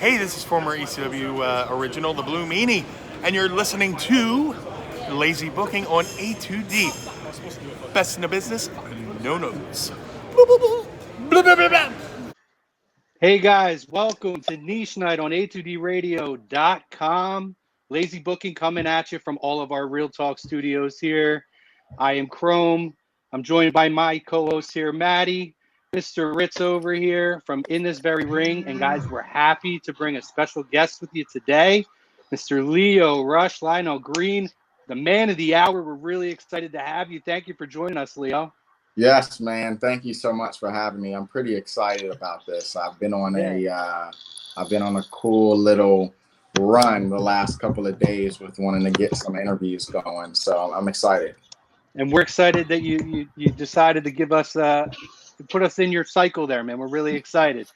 Hey, this is former ECW original, the Blue Meanie, and you're listening to Lazy Booking on A2D. Best in the business, no notes. Hey guys, welcome to Niche Night on A2DRadio.com. Lazy Booking coming at you from all of our Real Talk studios here. I am Chrome. I'm joined by my co-host here, Maddie, Mr. Ritz over here from In This Very Ring. And guys, we're happy to bring a special guest with you today, Mr. Lio Rush, Lionel Green, the man of the hour. We're really excited to have you. Thank you for joining us, Lio. Yes, man. Thank you so much for having me. I'm pretty excited about this. I've been on a cool little run the last couple of days with wanting to get some interviews going. So I'm excited. And we're excited that you decided to give us to put us in your cycle there, man. We're really excited.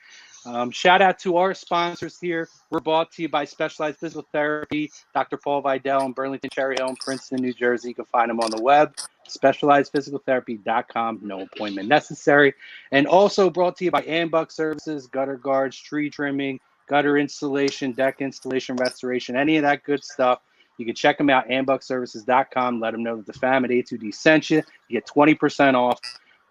Shout out to our sponsors here. We're brought to you by Specialized Physical Therapy, Dr. Paul Vidal in Burlington, Cherry Hill, Princeton, New Jersey. You can find them on the web, specializedphysicaltherapy.com. No appointment necessary. And also brought to you by Ambuck Services, gutter guards, tree trimming, gutter installation, deck installation, restoration, any of that good stuff. You can check them out, ambuckservices.com. Let them know that the fam at A2D sent you. You get 20% off.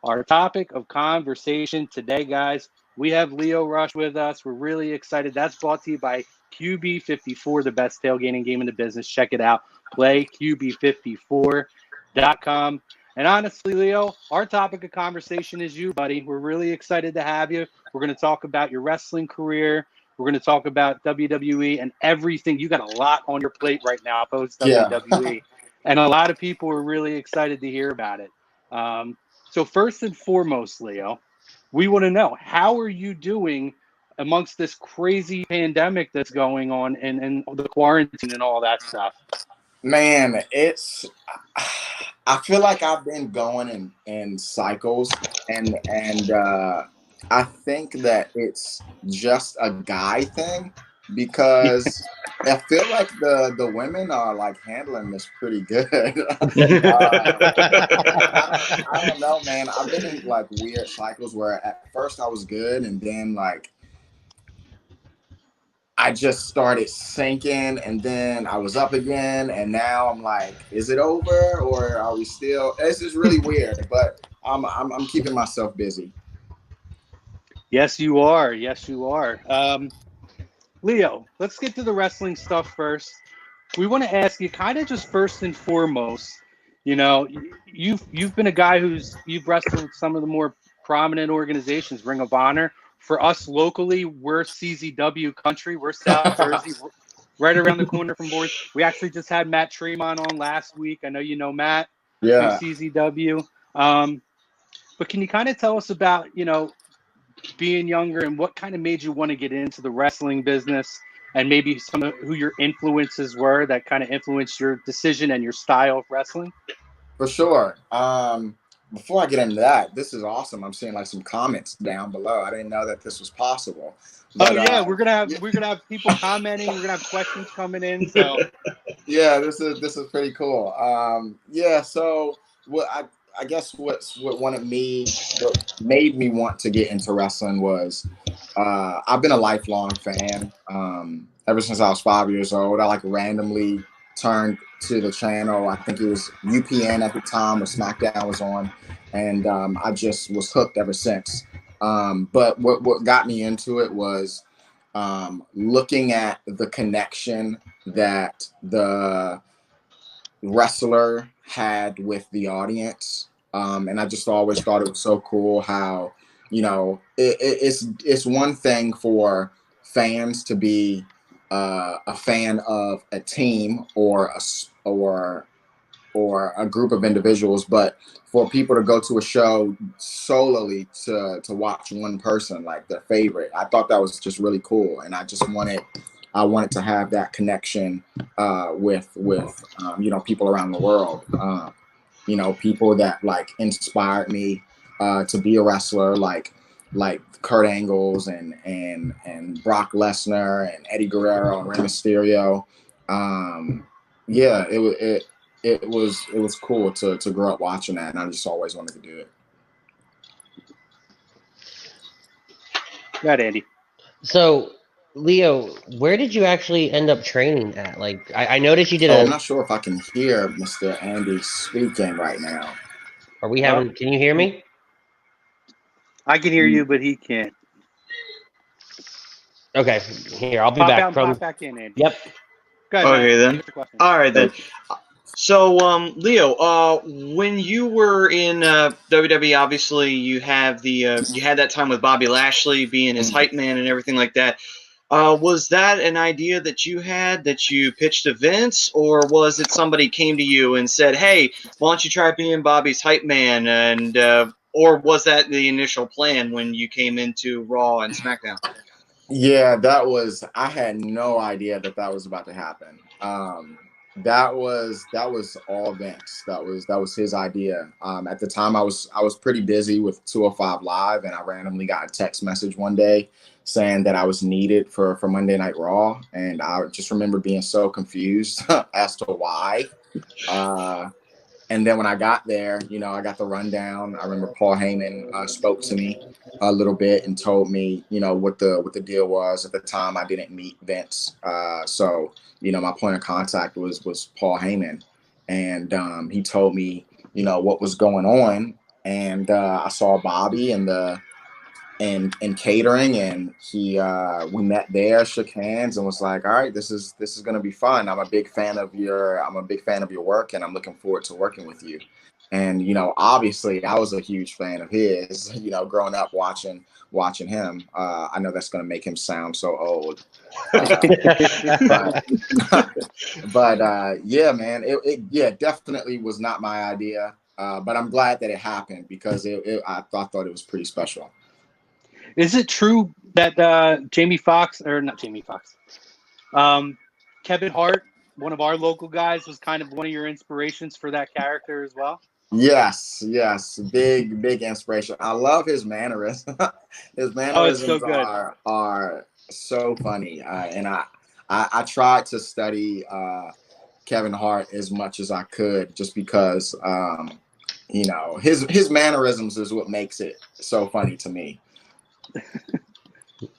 Our topic of conversation today, guys, we have Lio Rush with us. We're really excited. That's brought to you by QB54, the best tailgating game in the business. Check it out. PlayQB54.com. And honestly, Lio, our topic of conversation is you, buddy. We're really excited to have you. We're going to talk about your wrestling career. We're going to talk about WWE and everything. You got a lot on your plate right now post WWE. And a lot of people are really excited to hear about it. So first and foremost, Lio, we want to know, how are you doing amongst this crazy pandemic that's going on and the quarantine and all that stuff? Man, I feel like I've been going in cycles, and I think that it's just a guy thing, because I feel like the women are like handling this pretty good. I don't know, man. I've been in like weird cycles where at first I was good, and then like I just started sinking, and then I was up again, and now I'm like, is it over or are we still? It's just really weird, but I'm keeping myself busy. Yes, you are. Yes, you are. Lio, let's get to the wrestling stuff first. We want to ask you, kind of just first and foremost, you know, you've been a guy you've wrestled with some of the more prominent organizations, Ring of Honor. For us locally, we're CZW country. We're South Jersey, right around the corner from board. We actually just had Matt Tremont on last week. I know you know Matt from CZW. But can you kind of tell us about, you know, being younger and what kind of made you want to get into the wrestling business, and maybe some of who your influences were that kind of influenced your decision and your style of wrestling? For sure. Before I get into that, this is awesome. I'm seeing like some comments down below. I didn't know that this was possible. But, we're gonna have people commenting. We're gonna have questions coming in. So yeah, this is pretty cool. So what I guess what made me want to get into wrestling was I've been a lifelong fan. Ever since I was 5 years old, I like randomly turned to the channel. I think it was UPN at the time, or SmackDown was on, and I just was hooked ever since. But what got me into it was looking at the connection that the wrestler had with the audience, and I just always thought it was so cool how, you know, it's one thing for fans to be a fan of a team or a group of individuals, but for people to go to a show solely to watch one person, like their favorite, I thought that was just really cool, and I wanted to have that connection with you know, people around the world, you know, people that like inspired me to be a wrestler, like Kurt Angle's and Brock Lesnar and Eddie Guerrero and Rey Mysterio. It was cool to grow up watching that, and I just always wanted to do it. Got Andy. So Leo, where did you actually end up training at? Like, I noticed you did I'm not sure if I can hear Mr. Andy speaking right now. Are we having? Can you hear me? I can hear you, but he can't. Okay, here, I'll be Pop back. out and pop back in, Andy. Yep. Go ahead, Okay, man. then. All right, then. So, Leo, when you were in WWE, obviously you have you had that time with Bobby Lashley being his hype man and everything like that. Was that an idea that you had that you pitched to Vince, or was it somebody came to you and said, "Hey, why don't you try being Bobby's hype man?" And or was that the initial plan when you came into Raw and SmackDown? Yeah, I had no idea that was about to happen. That was all Vince. That was his idea. At the time I was pretty busy with 205 Live, and I randomly got a text message one day saying that I was needed for Monday Night Raw, and I just remember being so confused as to why. And then when I got there, I got the rundown. I remember Paul Heyman spoke to me a little bit and told me, what the deal was. At the time, I didn't meet Vince, so my point of contact was Paul Heyman, and he told me, what was going on. And I saw Bobby in catering, and we met there, shook hands, and was like, all right, this is gonna be fun. I'm a big fan of your work, and I'm looking forward to working with you. And obviously I was a huge fan of his, growing up watching him. I know that's gonna make him sound so old. But yeah, man, it definitely was not my idea. But I'm glad that it happened, because I thought it was pretty special. Is it true that Kevin Hart, one of our local guys, was kind of one of your inspirations for that character as well? Yes, big inspiration. I love his mannerisms. His mannerisms are so funny, and I tried to study Kevin Hart as much as I could, just because his mannerisms is what makes it so funny to me.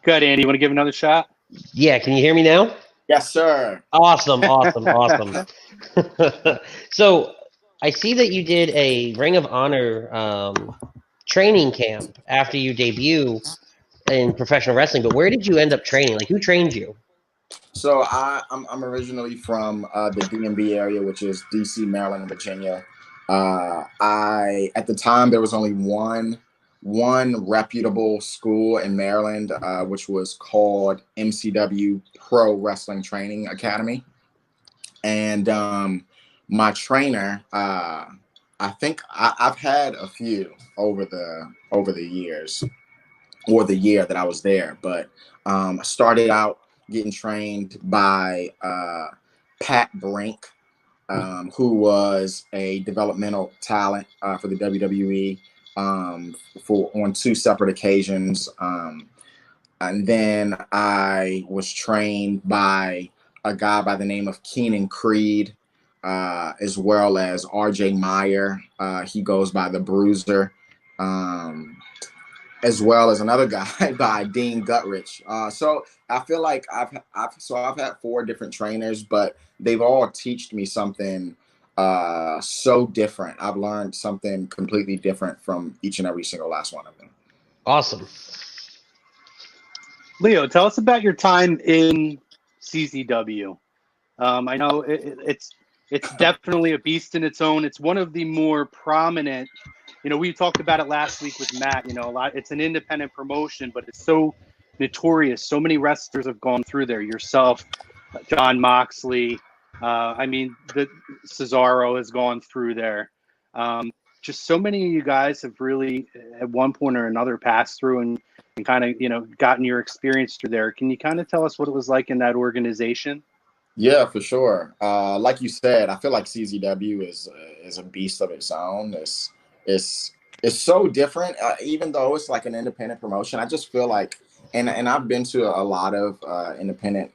Good, Andy. You want to give another shot? Yeah, can you hear me now? Yes, sir. Awesome. So I see that you did a Ring of Honor training camp after you debut in professional wrestling, but where did you end up training? Like, who trained you? So I'm originally from the DMV area, which is DC, Maryland, and Virginia. At the time, there was only one reputable school in Maryland, which was called MCW Pro Wrestling Training Academy. And my trainer, I think I've had a few over the years, or the year that I was there. But I started out getting trained by Pat Brink, who was a developmental talent for the WWE. On two separate occasions. And then I was trained by a guy by the name of Keenan Creed, as well as RJ Meyer. He goes by the Bruiser, as well as another guy by Dean Gutrich. So I feel like I've had 4 different trainers, but they've all taught me something so different. I've learned something completely different from each and every single last one of them. Awesome. Leo, tell us about your time in CZW. I know it's definitely a beast in its own. It's one of the more prominent. We talked about it last week with Matt. A lot. It's an independent promotion, but it's so notorious. So many wrestlers have gone through there. Yourself, John Moxley. The Cesaro has gone through there. Just so many of you guys have really, at one point or another, passed through and kind of, gotten your experience through there. Can you kind of tell us what it was like in that organization? Yeah, for sure. Like you said, I feel like CZW is a beast of its own. It's so different, even though it's like an independent promotion. I just feel like, and I've been to a lot of independent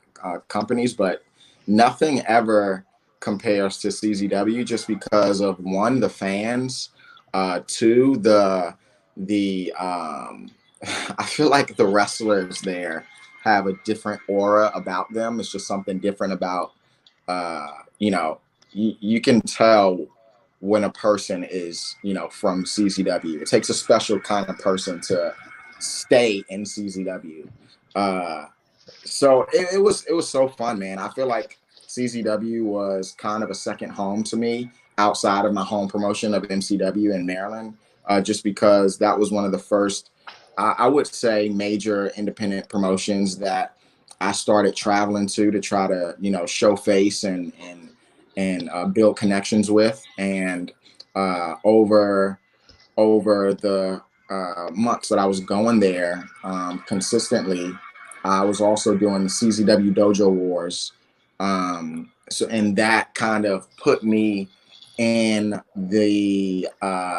companies, but nothing ever compares to CZW, just because of, 1, the fans, 2, the I feel like the wrestlers there have a different aura about them. It's just something different about, you know, you can tell when a person is, you know, from CZW. It takes a special kind of person to stay in CZW. So it was so fun, man. I feel like CZW was kind of a second home to me outside of my home promotion of MCW in Maryland, just because that was one of the first, I would say, major independent promotions that I started traveling to try to, you know, show face and build connections with. And over the months that I was going there consistently, I was also doing the CZW Dojo Wars. So, and that kind of put me in the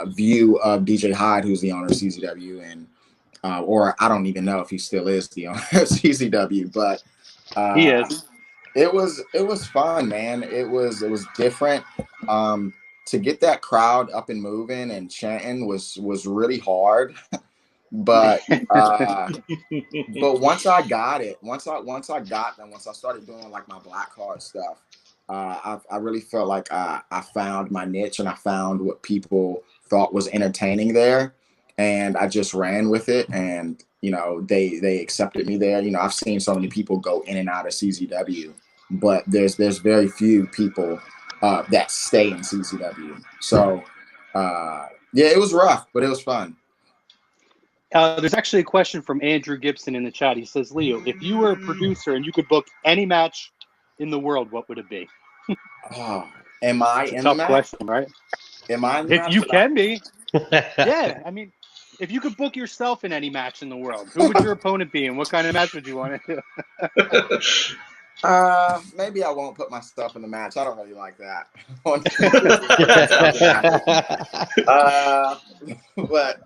view of DJ Hyde, who's the owner of CZW, and or I don't even know if he still is the owner of CZW, but He is. It was fun, man. It was different. To get that crowd up and moving and chanting was really hard. But once I got it, once I started doing like my black card stuff, I really felt like I found my niche and I found what people thought was entertaining there, and I just ran with it. And you know, they accepted me there. You know, I've seen so many people go in and out of CZW, but there's very few people that stay in CZW. So yeah, it was rough, but it was fun. There's actually a question from Andrew Gibson in the chat. He says, Leo, if you were a producer and you could book any match in the world, what would it be? Oh, am I in the tough match? question, right? Am I in the If match? you can be. Yeah, I mean, if you could book yourself in any match in the world, who would your opponent be and what kind of match would you want to do? Maybe I won't put myself in the match. I don't really like that. But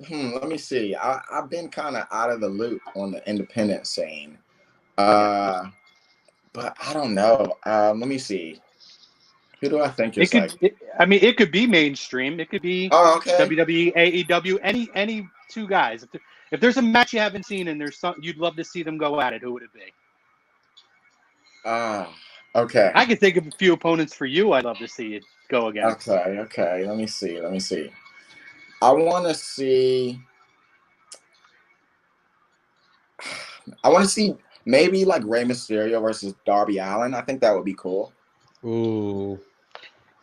let me see. I've been kind of out of the loop on the independent scene. But I don't know. Let me see. Who do I think is it could be mainstream. It could be WWE, AEW, any two guys. If there's a match you haven't seen and there's something you'd love to see them go at it, who would it be? Okay. I can think of a few opponents for you I'd love to see you go against. Okay. Let me see. I want to see maybe like Rey Mysterio versus Darby Allin. I think that would be cool. Ooh.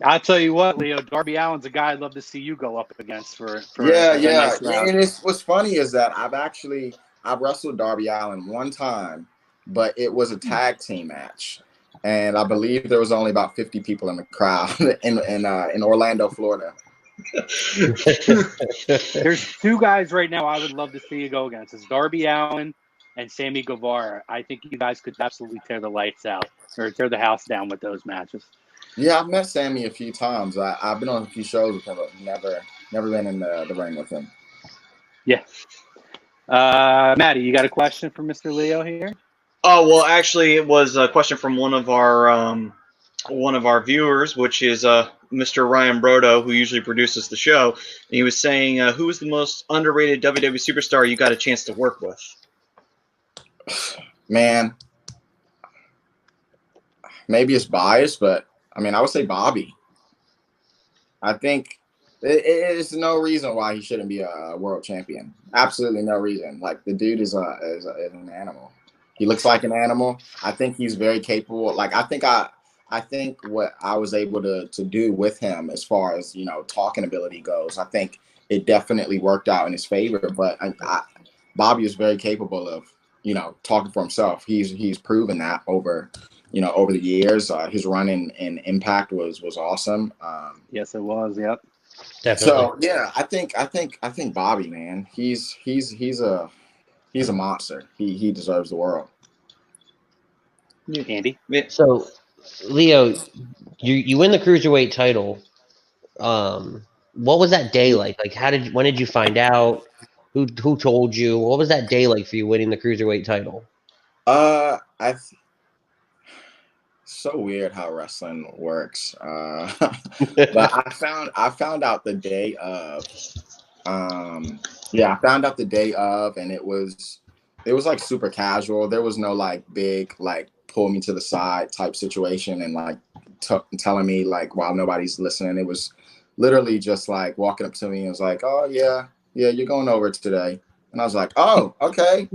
I'll tell you what, Leo, Darby Allin's a guy I'd love to see you go up against for yeah. nice round. And what's funny is that I've wrestled Darby Allin one time, but it was a tag team match, and I believe there was only about 50 people in the crowd in Orlando, Florida. There's two guys right now I would love to see you go against. It's Darby Allin and Sammy Guevara. I think you guys could absolutely tear the lights out or tear the house down with those matches. Yeah, I've met Sammy a few times. I've been on a few shows with him, but never been in the ring with him. Yeah. Maddie, you got a question for Mr. Leo here? Oh, well, actually, it was a question from one of our viewers, which is Mr. Ryan Brodo, who usually produces the show. And he was saying, who is the most underrated WWE superstar you got a chance to work with? Man, maybe it's biased, but I mean, I would say Bobby. I think it's no reason why he shouldn't be a world champion. Absolutely no reason. Like, the dude is an animal. He looks like an animal. I think he's very capable. Like, I think what I was able to do with him as far as, you know, talking ability goes, I think it definitely worked out in his favor. But Bobby is very capable of, you know, talking for himself. He's proven that over the years. His run in Impact was awesome. Yes, it was. Yep. Definitely. So yeah, I think Bobby, man, he's a monster. He deserves the world. Andy. So, Leo, you win the cruiserweight title. What was that day like? Like, when did you find out? Who told you? What was that day like for you winning the cruiserweight title? So weird how wrestling works. But I found out the day of. I found out the day of, and it was it was like super casual. There was no like big like pull me to the side type situation and like telling me like while nobody's listening. It was literally just like walking up to me and was like, "Oh yeah, you're going over today." And I was like, "Oh, okay."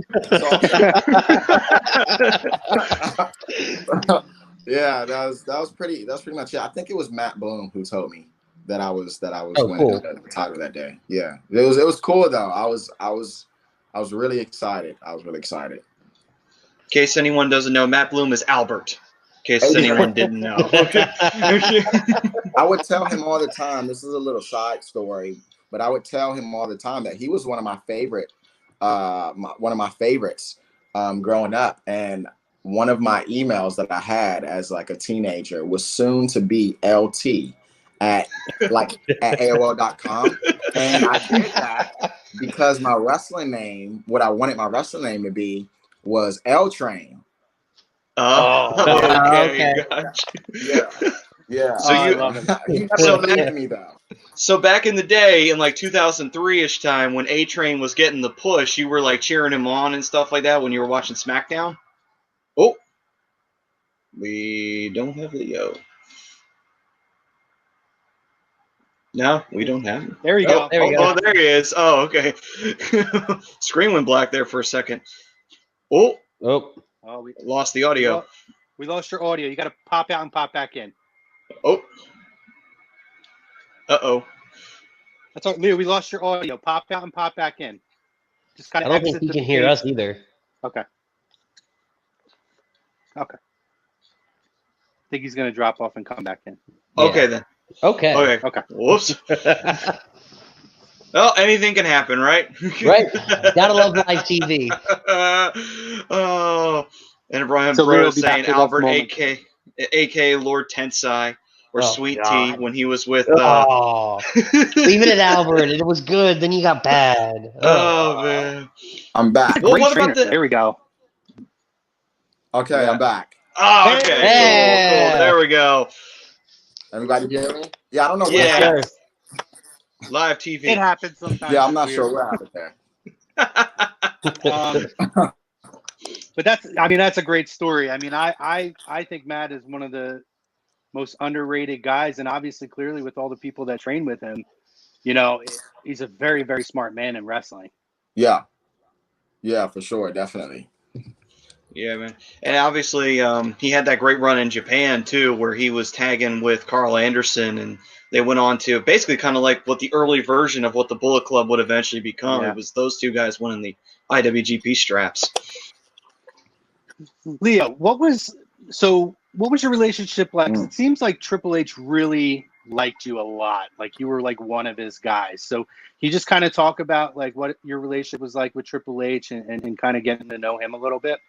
So, yeah, that was pretty much it. I think it was Matt Bloom who told me that I was winning cool. the title that day. Yeah, it was cool though. I was really excited. In case anyone doesn't know, Matt Bloom is Albert. In case anyone didn't know. Okay. I would tell him all the time. This is a little side story, but I would tell him all the time that he was one of my favorites growing up. And one of my emails that I had as like a teenager was soon to be LT at aewdynamite.com. And I did that because my wrestling name, what I wanted my wrestling name to be, was L Train. Okay. Gotcha. Yeah. So you love it. He never believed me though. So back in the day, in like 2003-ish time, when A-Train was getting the push, you were like cheering him on and stuff like that when you were watching SmackDown? Oh, we don't have Leo. No, we don't have him. There you go. There we go. Oh, there he is. Oh, okay. Screen went black there for a second. Oh, We lost the audio. We lost your audio. You got to pop out and pop back in. Oh. Uh-oh. That's all, Leo. We lost your audio. Pop out and pop back in. Just kind I of. don't think he can hear us either. Okay. I think he's going to drop off and come back in. Okay, Yeah. then. Okay. Okay. Whoops. Well, anything can happen, right? Right. Gotta love live TV. Oh, and Brian So Bro Leo will be saying back with us Albert, moment. a.k.a. Lord Tensai, or Oh, Sweet God. Tea when he was with. Oh, leave it at Albert. It was good. Then you got bad. Oh man. I'm back. Well, Great what trainer. about the? There we go. Okay, I'm back. Oh, okay. Yeah. Cool. There we go. Everybody hear me? Yeah, I don't know what Yeah. happened. Live TV. It happens sometimes. Yeah, I'm not It's sure weird. what happened there. But that's a great story. I mean, I think Matt is one of the most underrated guys, and obviously, clearly, with all the people that train with him, he's a very, very smart man in wrestling. Yeah, for sure, definitely. Yeah, man. And obviously, he had that great run in Japan, too, where he was tagging with Carl Anderson, and they went on to basically kind of like what the early version of what the Bullet Club would eventually become. Yeah. It was those two guys winning the IWGP straps. Leo, what was your relationship like? 'Cause it seems like Triple H really liked you a lot. Like you were like one of his guys. So can you just kind of talk about like what your relationship was like with Triple H and kind of getting to know him a little bit?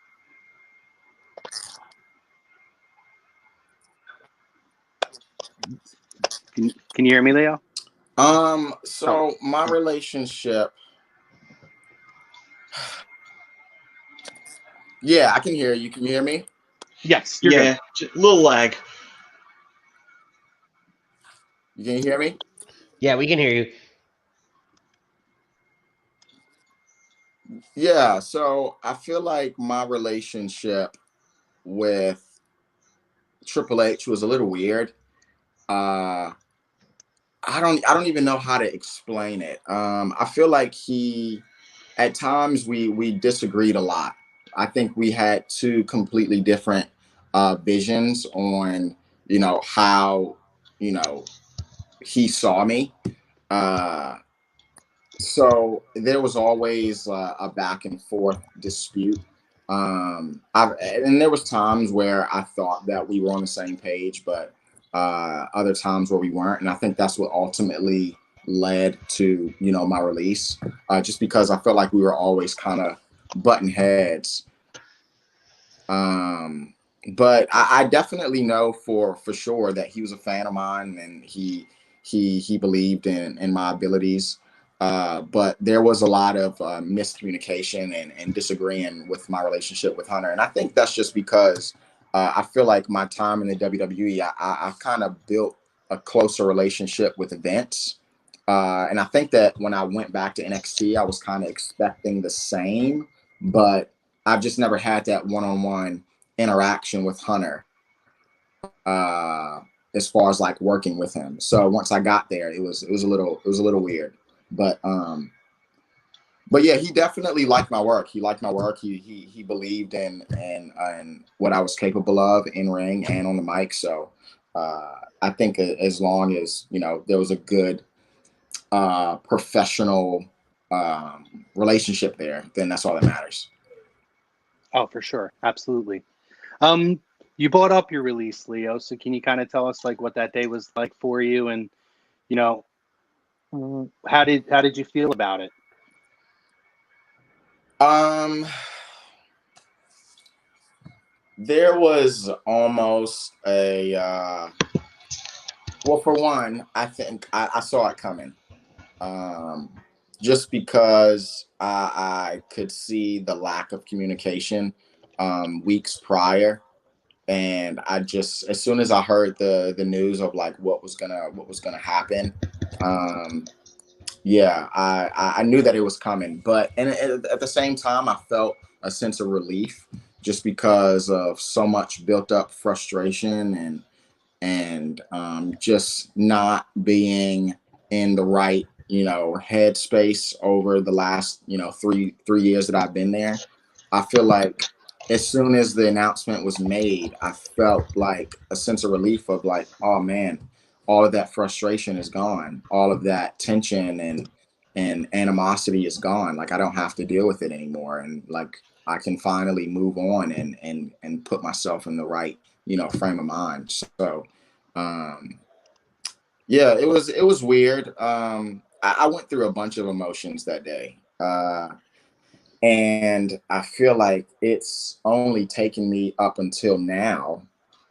Can you hear me, Leo? So my relationship. Yeah, I can hear you. Can you hear me? Yes. You're good. Just a little lag. You can hear me? Yeah, we can hear you. Yeah, so I feel like my relationship with Triple H was a little weird. I don't even know how to explain it. I feel like at times we disagreed a lot. I think we had two completely different visions on, how, he saw me. So there was always a back and forth dispute. And there was times where I thought that we were on the same page, but other times where we weren't. And I think that's what ultimately led to, my release, just because I felt like we were always kind of butting heads. But I definitely know for sure that he was a fan of mine and he believed in my abilities. But there was a lot of miscommunication and disagreeing with my relationship with Hunter. And I think that's just because I feel like my time in the WWE, I kind of built a closer relationship with Vince. And I think that when I went back to NXT, I was kind of expecting the same, but I've just never had that one-on-one interaction with Hunter, as far as like working with him. So once I got there, it was a little weird, but yeah, he definitely liked my work. He liked my work. He believed in what I was capable of in ring and on the mic. So I think as long as, you know, there was a good professional relationship there, then that's all that matters. Oh, for sure. Absolutely. You brought up your release, Lio. So can you kind of tell us like what that day was like for you, and, you know, how did you feel about it? There was almost a well, for one, I think I saw it coming. Just because I could see the lack of communication weeks prior, and I just, as soon as I heard the news of like what was gonna happen, yeah, I knew that it was coming. But and at the same time, I felt a sense of relief just because of so much built up frustration and just not being in the right, you know, headspace over the last, you know, three years that I've been there. I feel like as soon as the announcement was made, I felt like a sense of relief of like, oh man, all of that frustration is gone. All of that tension and animosity is gone. Like I don't have to deal with it anymore. And like I can finally move on and put myself in the right, you know, frame of mind. So yeah, it was weird. I went through a bunch of emotions that day. And I feel like it's only taken me up until now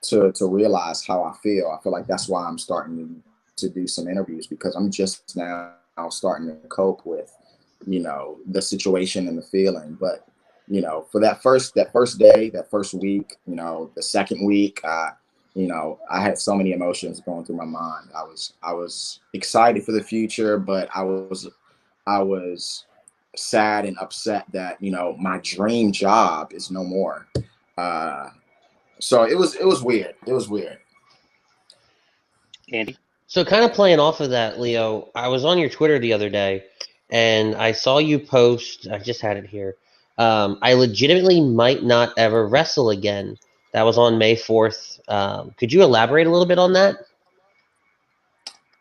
to realize how I feel. I feel like that's why I'm starting to do some interviews, because I'm just now starting to cope with, you know, the situation and the feeling. But, you know, for that first day, that first week, you know, the second week, you know, I had so many emotions going through my mind. I was excited for the future, but I was sad and upset that, you know, my dream job is no more. So it was weird. It was weird. Andy? So kind of playing off of that, Lio, I was on your Twitter the other day and I saw you post, I just had it here. I legitimately might not ever wrestle again. That was on May 4th. Could you elaborate a little bit on that?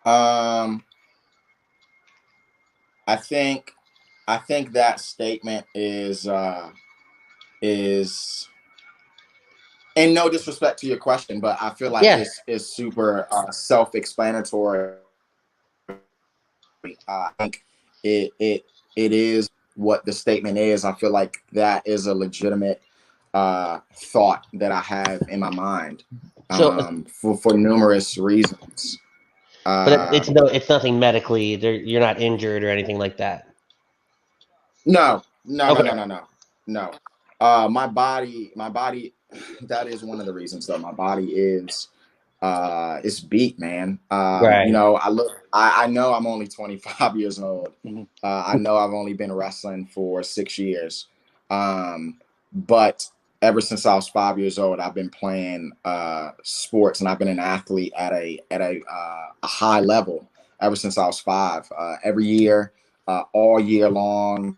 I think that statement is and no disrespect to your question, but I feel like it's super self-explanatory. I think it is what the statement is. I feel like that is a legitimate thought that I have in my mind for numerous reasons. But it's nothing medically. You're not injured or anything like that. No. Okay. No. My body. That is one of the reasons, though. My body is beat, man. Right. You know, I know I'm only 25 years old. Mm-hmm. I know I've only been wrestling for 6 years. But ever since I was 5 years old, I've been playing sports, and I've been an athlete at a high level ever since I was 5. Every year, all year long,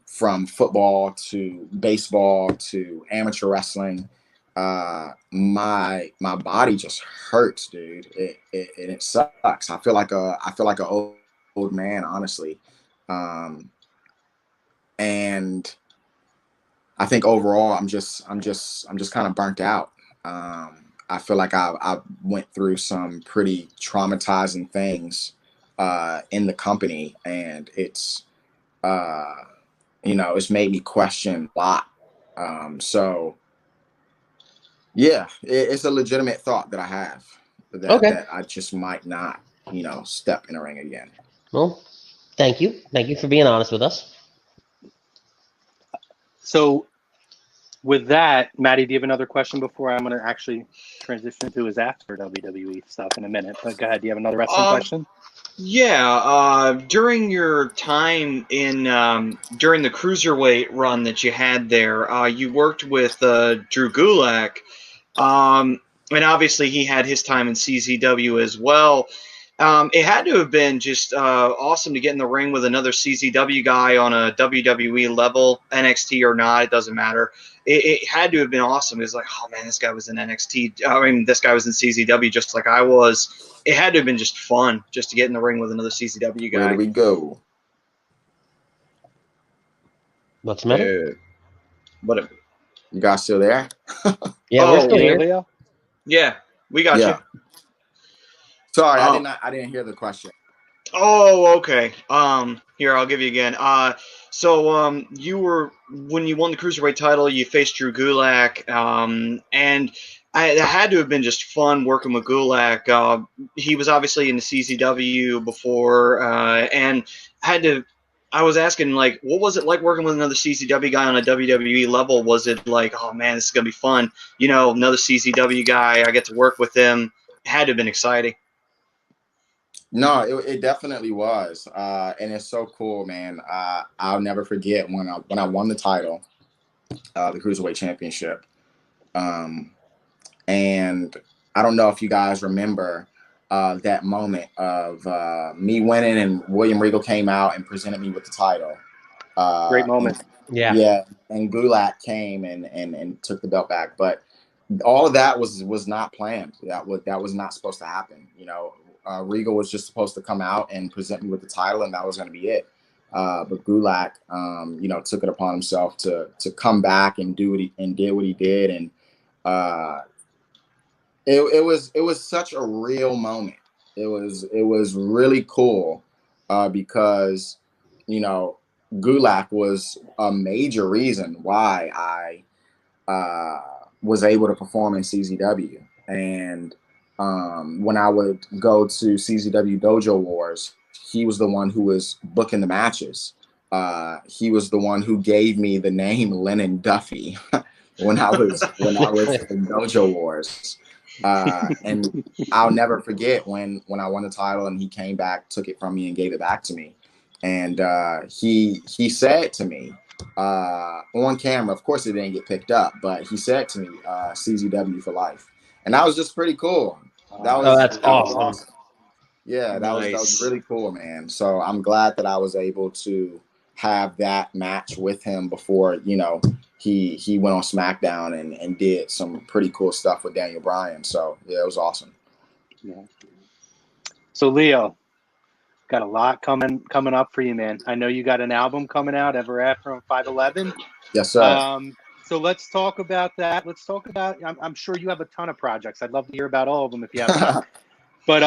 from football to baseball to amateur wrestling. My body just hurts, dude. It sucks. I feel like an old man, honestly. And I think overall, I'm just kind of burnt out. I feel like I went through some pretty traumatizing things in the company, and it's you know, it's made me question a lot. So yeah, it's a legitimate thought that I have that I just might not, you know, step in a ring again. Well, thank you for being honest with us. So With that, Maddie, do you have another question before I'm going to actually transition to his after WWE stuff in a minute? But go ahead. Do you have another wrestling question? Yeah, during your time in during the cruiserweight run that you had there, you worked with Drew Gulak, and obviously he had his time in CZW as well. It had to have been just awesome to get in the ring with another CZW guy on a WWE level, NXT or not, it doesn't matter. It had to have been awesome. It was like, oh man, this guy was in NXT. I mean, this guy was in CZW just like I was. It had to have been just fun just to get in the ring with another CZW guy. Where do we go? What's the matter? What? You guys still there? Yeah, we're still here. Leo? Yeah, we got you. Sorry, I didn't hear the question. Oh, okay. Here, I'll give you again. So you were, when you won the Cruiserweight title, you faced Drew Gulak, and it had to have been just fun working with Gulak. He was obviously in the CZW before, and I was asking, like, what was it like working with another CZW guy on a WWE level? Was it like, oh man, this is gonna be fun? You know, another CZW guy, I get to work with him. It had to have been exciting. No, it definitely was, and it's so cool, man. I'll never forget when I won the title, the Cruiserweight Championship, and I don't know if you guys remember that moment of me winning and William Regal came out and presented me with the title. Great moment. Yeah, and Gulak came and took the belt back, but all of that was not planned. That was not supposed to happen. You know. Regal was just supposed to come out and present me with the title, and that was going to be it. But Gulak, took it upon himself to come back and did what he did, and it was such a real moment. It was really cool because Gulak was a major reason why I was able to perform in CZW, and when I would go to CZW Dojo Wars, he was the one who was booking the matches. He was the one who gave me the name Lennon Duffy when I was in Dojo Wars. And I'll never forget when I won the title and he came back, took it from me, and gave it back to me. And he said to me on camera, of course it didn't get picked up, but he said to me, CZW for life. And that was just pretty cool. That's awesome. Yeah, that was really cool, man. So I'm glad that I was able to have that match with him before, he went on SmackDown and did some pretty cool stuff with Daniel Bryan. So yeah, it was awesome. Yeah. So Leo, got a lot coming up for you, man. I know you got an album coming out, Ever After on 511. Yes, sir. So let's talk about that. Let's talk about, I'm sure you have a ton of projects. I'd love to hear about all of them if you have time. But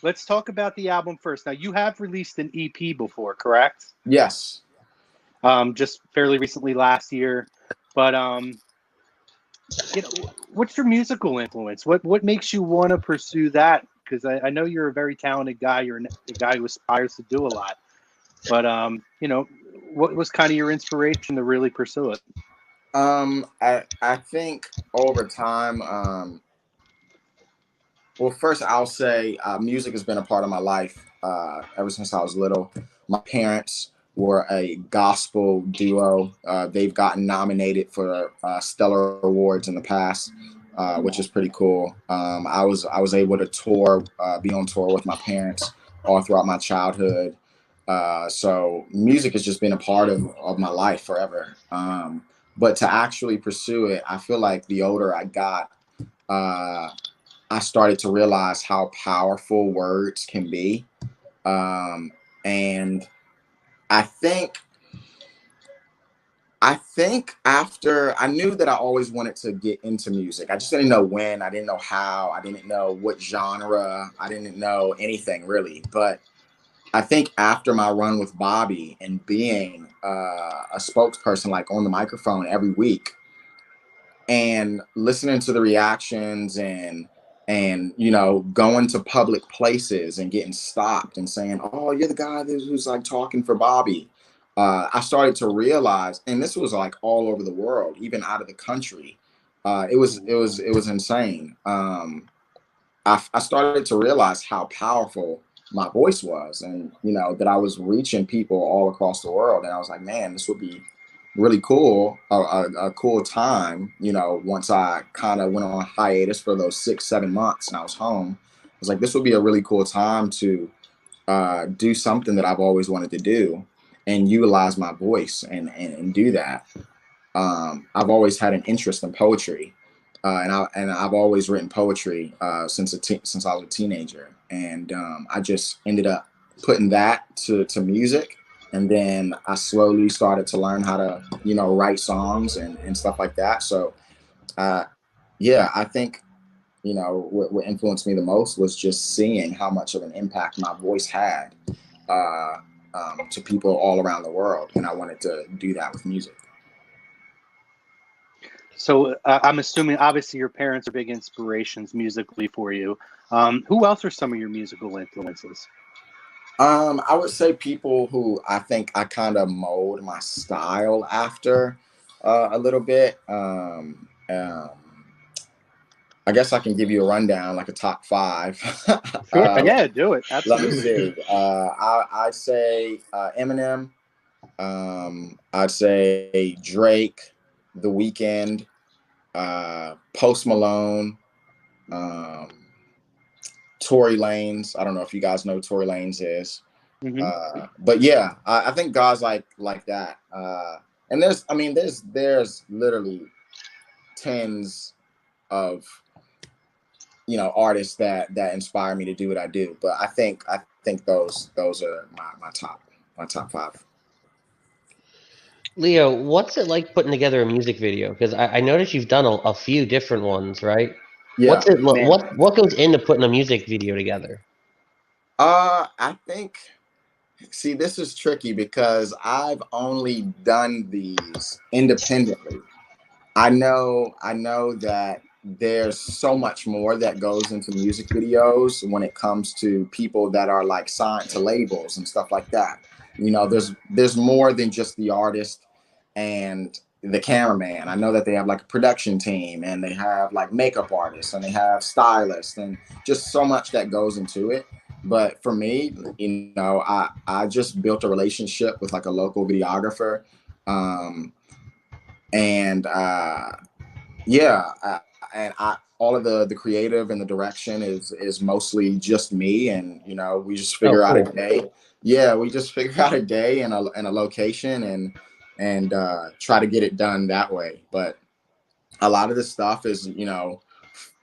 let's talk about the album first. Now, you have released an EP before, correct? Yes. Just fairly recently last year. But what's your musical influence? What makes you want to pursue that? Because I know you're a very talented guy. You're a guy who aspires to do a lot. But, what was kind of your inspiration to really pursue it? I think over time, well, first I'll say music has been a part of my life ever since I was little. My parents were a gospel duo. They've gotten nominated for Stellar Awards in the past, which is pretty cool. I was able to tour, be on tour with my parents all throughout my childhood. So music has just been a part of my life forever. But to actually pursue it, I feel like the older I got, I started to realize how powerful words can be. And I think after I knew that I always wanted to get into music. I just didn't know when, I didn't know how, I didn't know what genre, I didn't know anything really. But I think after my run with Bobby and being a spokesperson, like on the microphone every week, and listening to the reactions and going to public places and getting stopped and saying, "Oh, you're the guy who's like talking for Bobby," I started to realize, and this was like all over the world, even out of the country. It was insane. I started to realize how powerful my voice was, and that I was reaching people all across the world. And I was like, man, this would be really cool, a cool time. Once I kind of went on hiatus for those 6-7 months, and I was home, I was like, this would be a really cool time to do something that I've always wanted to do, and utilize my voice and do that. I've always had an interest in poetry. And I've always written poetry since I was a teenager, and I just ended up putting that to music, and then I slowly started to learn how to write songs and stuff like that. So yeah, I think what influenced me the most was just seeing how much of an impact my voice had to people all around the world, and I wanted to do that with music. So I'm assuming, obviously, your parents are big inspirations musically for you. Who else are some of your musical influences? I would say people who I think I kind of mold my style after a little bit. I guess I can give you a rundown, like a top 5. Sure. Yeah, do it. Let me Absolutely. see. I'd say Eminem. I'd say Drake, The Weeknd, Post Malone, Tory Lanez. I don't know if you guys know who Tory Lanez is. Mm-hmm. But yeah, I think guys like that. And there's literally tens of artists that inspire me to do what I do. But I think those are my top 5. Leo, what's it like putting together a music video? Because I noticed you've done a few different ones, right? Yeah. What's it? Man. What goes into putting a music video together? I think. See, this is tricky because I've only done these independently. I know that there's so much more that goes into music videos when it comes to people that are like signed to labels and stuff like that. There's more than just the artist and the cameraman. I know that they have like a production team, and they have like makeup artists, and they have stylists, and just so much that goes into it. But for me, I just built a relationship with like a local videographer. All of the creative and the direction is mostly just me, and we just figure out a day. Yeah, we just figure out a day and a location and try to get it done that way. But a lot of this stuff is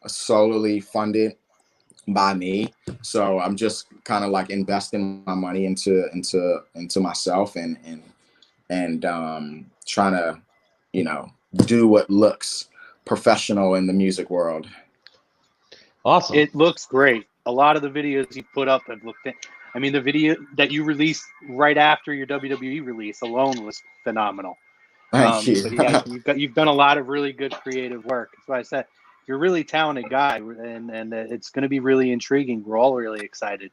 solely funded by me, so I'm just kind of like investing my money into myself and trying to do what looks professional in the music world. Awesome. It looks great. A lot of the videos you put up have looked. I mean, the video that you released right after your WWE release alone was phenomenal. Thank you. So yeah, you've done a lot of really good creative work. That's why I said you're a really talented guy, and it's going to be really intriguing. We're all really excited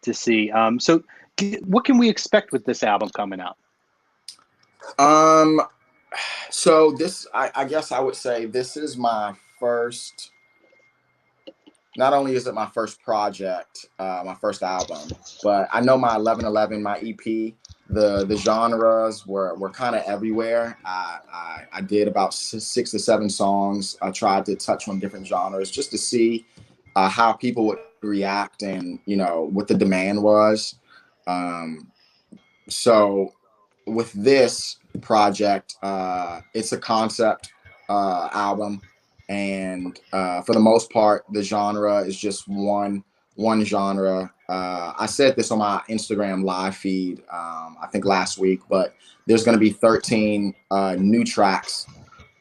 to see. So what can we expect with this album coming out? So this, I guess I would say this is my first. Not only is it my first project, my first album, but I know my 1111, my EP, the genres were kind of everywhere. I did about 6 to 7 songs. I tried to touch on different genres just to see how people would react and what the demand was. So with this project, it's a concept album. And for the most part, the genre is just one genre. I said this on my Instagram live feed, I think last week, but there's going to be 13 new tracks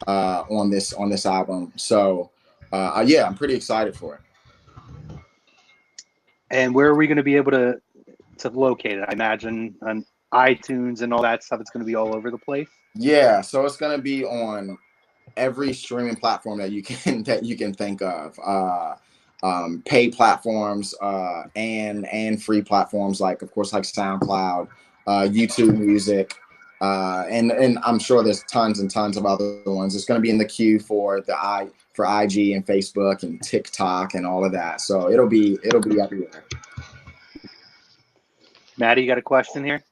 on this album. So yeah, I'm pretty excited for it. And where are we going to be able to locate it? I imagine on iTunes and all that stuff. It's going to be all over the place. Yeah, so it's going to be on every streaming platform that you can think of, paid platforms and free platforms, like of course like SoundCloud, YouTube Music, And I'm sure there's tons and tons of other ones. It's going to be in the queue for IG and Facebook and TikTok and all of that. So it'll be everywhere. Maddie, you got a question here?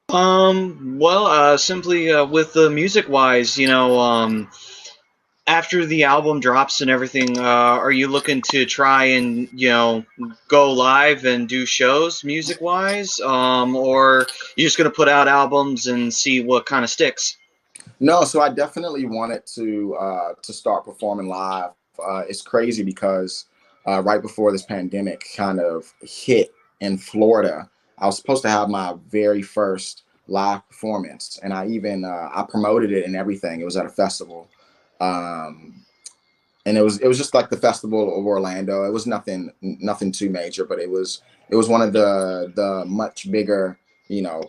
Well, simply with the music wise, after the album drops and everything, are you looking to try and go live and do shows music wise, or you're just gonna put out albums and see what kind of sticks? No, so I definitely wanted to start performing live. It's crazy because right before this pandemic kind of hit in Florida, I was supposed to have my very first live performance, and I even I promoted it and everything. It was at a festival, and it was just like the Festival of Orlando. It was nothing too major, but it was one of the much bigger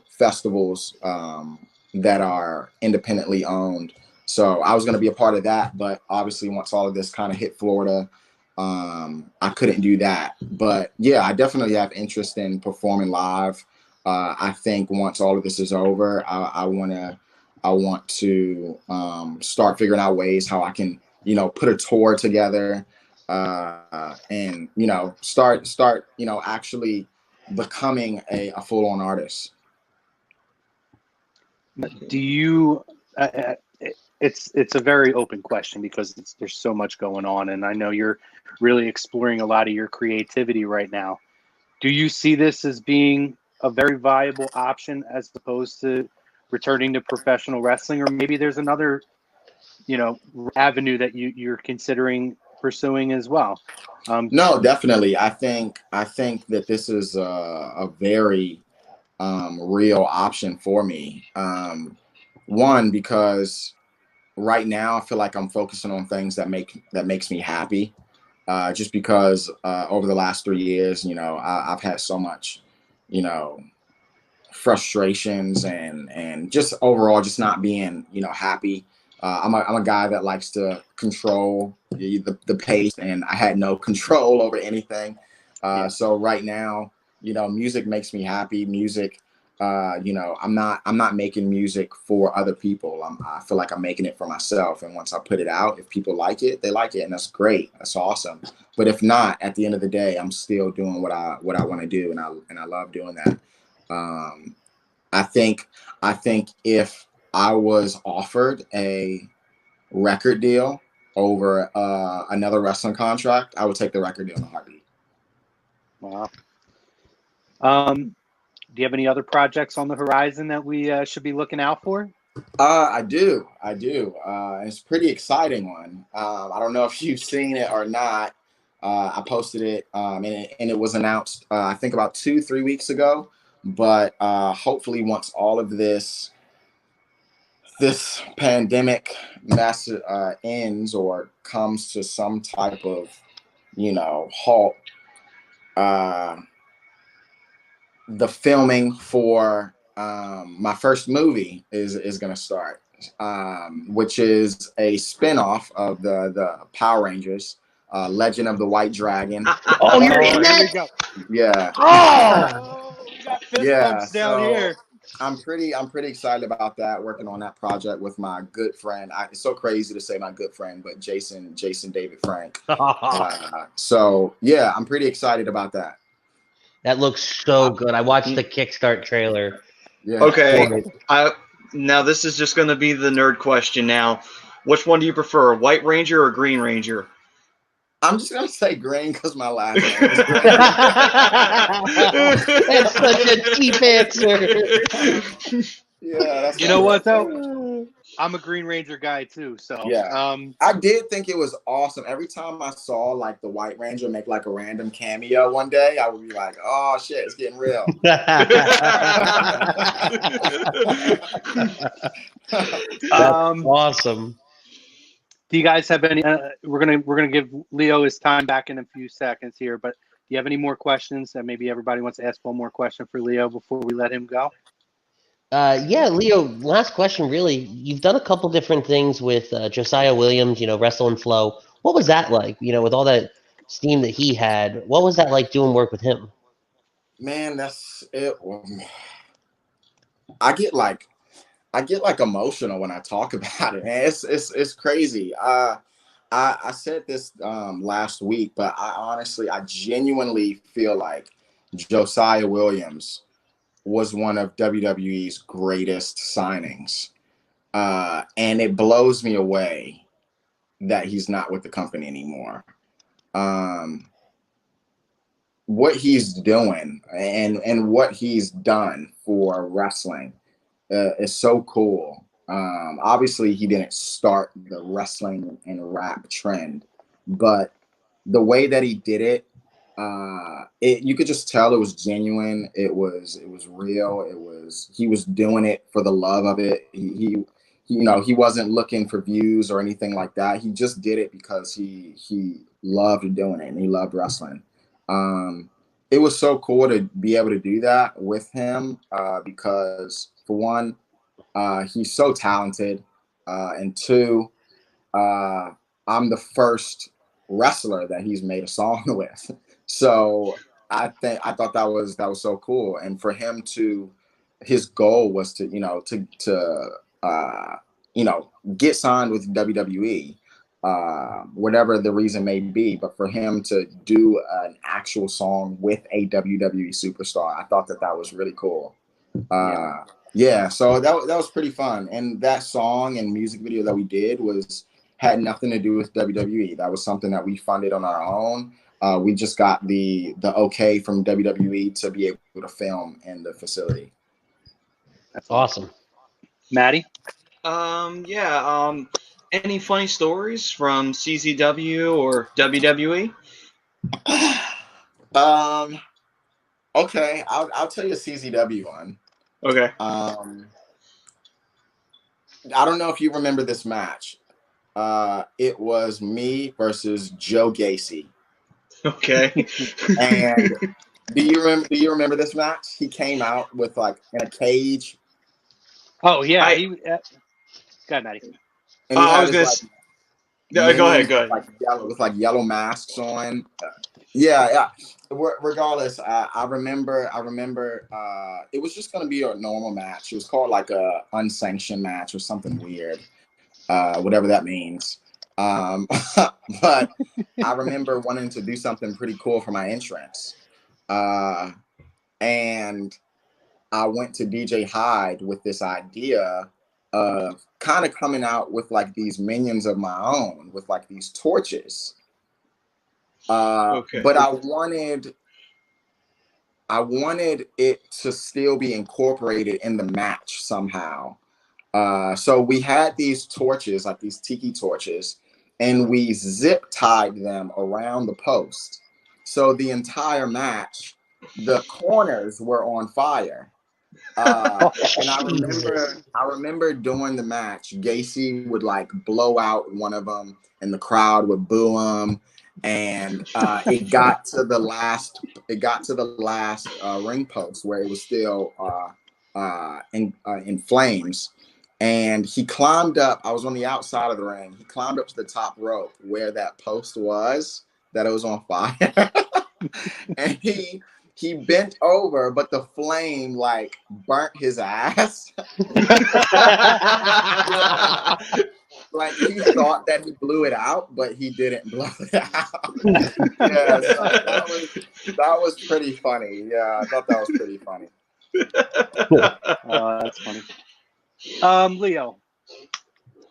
festivals that are independently owned. So I was going to be a part of that, but obviously once all of this kind of hit Florida, I couldn't do that. But yeah, I definitely have interest in performing live. I think once all of this is over, I want to start figuring out ways how I can, put a tour together, and start actually becoming a full-on artist. Do you? It's a very open question because there's so much going on, and I know you're really exploring a lot of your creativity right now. Do you see this as being a very viable option as opposed to returning to professional wrestling, or maybe there's another, avenue that you're considering pursuing as well? No, definitely. I think that this is a very real option for me. One, because right now I feel like I'm focusing on things that makes me happy. Just because over the last 3 years, I've had so much, frustrations and just overall just not being, happy. I'm a guy that likes to control the pace, and I had no control over anything. So right now, music makes me happy. Music, I'm not making music for other people. I feel like I'm making it for myself. And once I put it out, if people like it, they like it, and that's great. That's awesome. But if not, at the end of the day, I'm still doing what I want to do, and I love doing that. I think if I was offered a record deal over another wrestling contract, I would take the record deal in a heartbeat. Wow. Do you have any other projects on the horizon that we should be looking out for? I do. It's a pretty exciting one. I don't know if you've seen it or not. I posted it, and it was announced, I think about 2-3 weeks ago. But hopefully once all of this pandemic mess ends or comes to some type of, halt, the filming for my first movie is going to start, which is a spinoff of the Power Rangers, Legend of the White Dragon. Oh, you're in that? Yeah. Oh, we got fist bumps down here. I'm pretty excited about that. Working on that project with my good friend. It's so crazy to say my good friend, but Jason David Frank. So yeah, I'm pretty excited about that. That looks so good. I watched the Kickstart trailer. Yeah. Okay. Now this is just going to be the nerd question. Now, which one do you prefer, White Ranger or Green Ranger? I'm just gonna say green because my last name is green. That's such a cheap answer. Yeah, you know what though? I'm a Green Ranger guy too. So yeah, I did think it was awesome. Every time I saw like the White Ranger make like a random cameo one day, I would be like, "Oh shit, it's getting real." Awesome. Do you guys have any? We're gonna give Lio his time back in a few seconds here, but do you have any more questions? And maybe everybody wants to ask one more question for Lio before we let him go. Yeah, Lio. Last question. Really, you've done a couple different things with Josiah Williams. Wrestle and Flow. What was that like? With all that steam that he had, what was that like doing work with him? Man, that's it. I get like I get like emotional when I talk about it, man. It's crazy. I said this last week, but I genuinely feel like Josiah Williams was one of WWE's greatest signings. And it blows me away that he's not with the company anymore. What he's doing and what he's done for wrestling is so cool. Obviously, he didn't start the wrestling and rap trend, but the way that he did it, you could just tell it was genuine. It was real. He was doing it for the love of it. He he wasn't looking for views or anything like that. He just did it because he loved doing it and he loved wrestling. It was so cool to be able to do that with him because, for one, he's so talented, and two, I'm the first wrestler that he's made a song with. So I thought that was so cool, and for him his goal was to get signed with WWE, whatever the reason may be. But for him to do an actual song with a WWE superstar, I thought that was really cool. Yeah, so that was pretty fun. And that song and music video that we did had nothing to do with WWE. That was something that we funded on our own. We just got the okay from WWE to be able to film in the facility. That's awesome. Maddie? Any funny stories from CZW or WWE? Okay, I'll tell you a CZW one. Okay. I don't know if you remember this match. It was me versus Joe Gacy. Okay. And do you remember this match? He came out with like in a cage. Oh yeah. Go ahead, Maddie. And he had go ahead. With yellow masks on. Yeah. Regardless, I remember. It was just gonna be a normal match. It was called like a unsanctioned match or something weird, whatever that means. But I remember wanting to do something pretty cool for my entrance, and I went to DJ Hyde with this idea of kind of coming out with like these minions of my own with like these torches. But I wanted it to still be incorporated in the match somehow. So we had these torches, like these tiki torches, and we zip tied them around the post. So the entire match, the corners were on fire. And I remember during the match, Gacy would like blow out one of them, and the crowd would boo him. And it got to the last ring post where it was still in flames. And he climbed up. I was on the outside of the ring. He climbed up to the top rope where that post was, that it was on fire. And he bent over, but the flame like burnt his ass. Like he thought that he blew it out, but he didn't blow it out. Yeah, so that was pretty funny. Yeah, I thought that was pretty funny. That's funny. Lio,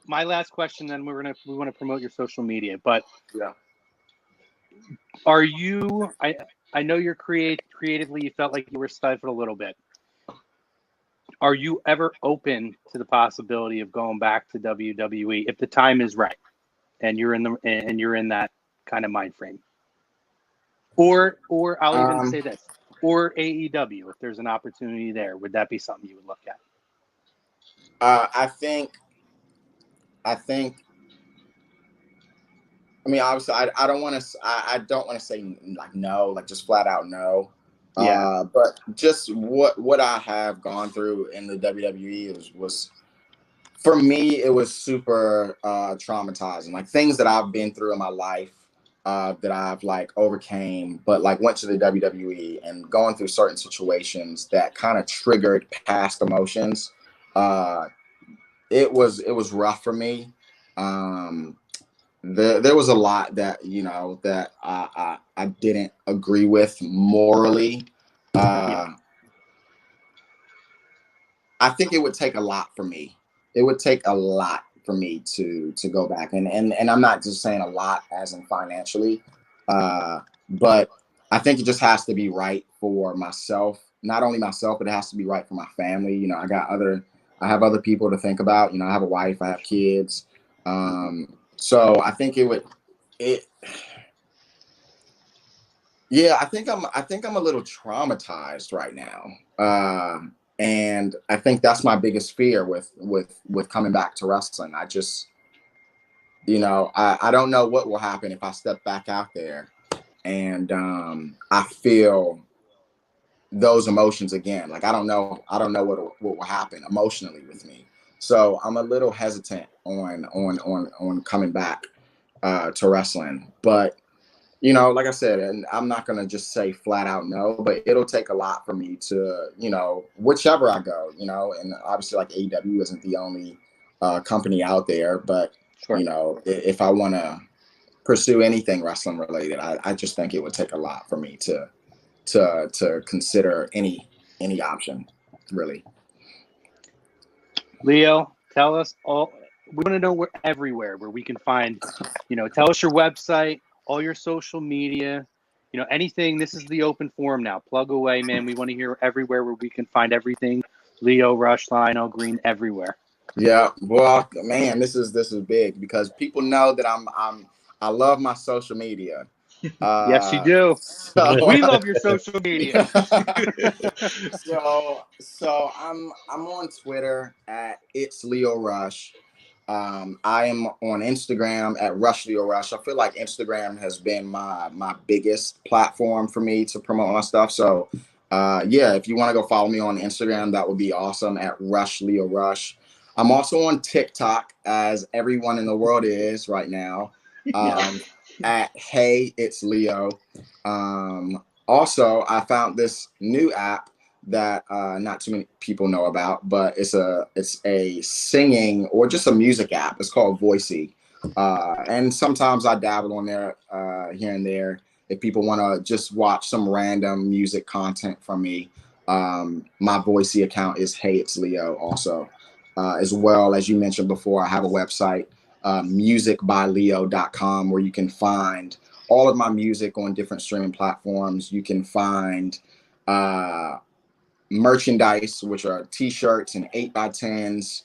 my last question, then we want to promote your social media, but yeah, are you? I know you're creatively. You felt like you were stifled a little bit. Are you ever open to the possibility of going back to WWE if the time is right, and you're in that kind of mind frame? Or I'll even say this, or AEW if there's an opportunity there, would that be something you would look at? I think. I mean, obviously, I don't want to say like no, like just flat out no. Yeah. But just what I have gone through in the WWE was for me, it was super traumatizing. Like things that I've been through in my life that I've like overcame, but like went to the WWE and going through certain situations that kind of triggered past emotions. it was rough for me. There was a lot that, you know, that I didn't agree with morally. I think it would take a lot for me. It would take a lot for me to go back, and I'm not just saying a lot as in financially, but I think it just has to be right for myself. Not only myself, but it has to be right for my family. You know, I have other people to think about. You know, I have a wife, I have kids. So I think yeah, I think I'm a little traumatized right now. And I think that's my biggest fear with coming back to wrestling. I just, you know, I don't know what will happen if I step back out there and I feel those emotions again. Like I don't know what will happen emotionally with me. So I'm a little hesitant on coming back to wrestling. But you know, like I said, and I'm not going to just say flat out no, but it'll take a lot for me to, you know, whichever I go, you know, and obviously like AEW isn't the only company out there, but, Sure. You know, if I want to pursue anything wrestling related, I just think it would take a lot for me to consider any option, really. Lio, tell us all. We want to know where everywhere where we can find, you know, tell us your website, all your social media, you know, anything. This is the open forum now. Plug away, man. We want to hear everywhere where we can find everything. Lio Rush, Lionel Green, everywhere. Yeah, well, man, this is big because people know that I love my social media. Yes, you do. So, We love your social media. so I'm on Twitter at It's Lio Rush. I am on Instagram at Rush Lio Rush. I feel like Instagram has been my biggest platform for me to promote my stuff. So yeah, if you want to go follow me on Instagram, that would be awesome at Rush Lio Rush. I'm also on TikTok, as everyone in the world is right now, at Hey It's Lio. Also, I found this new app that not too many people know about, but it's a singing or just a music app. It's called Voicey, and sometimes I dabble on there here and there if people want to just watch some random music content from me. My Voicey account is Hey It's Lio also, as well as you mentioned before. I have a website, musicbylio.com, where you can find all of my music on different streaming platforms. You can find merchandise, which are t-shirts and 8x10s,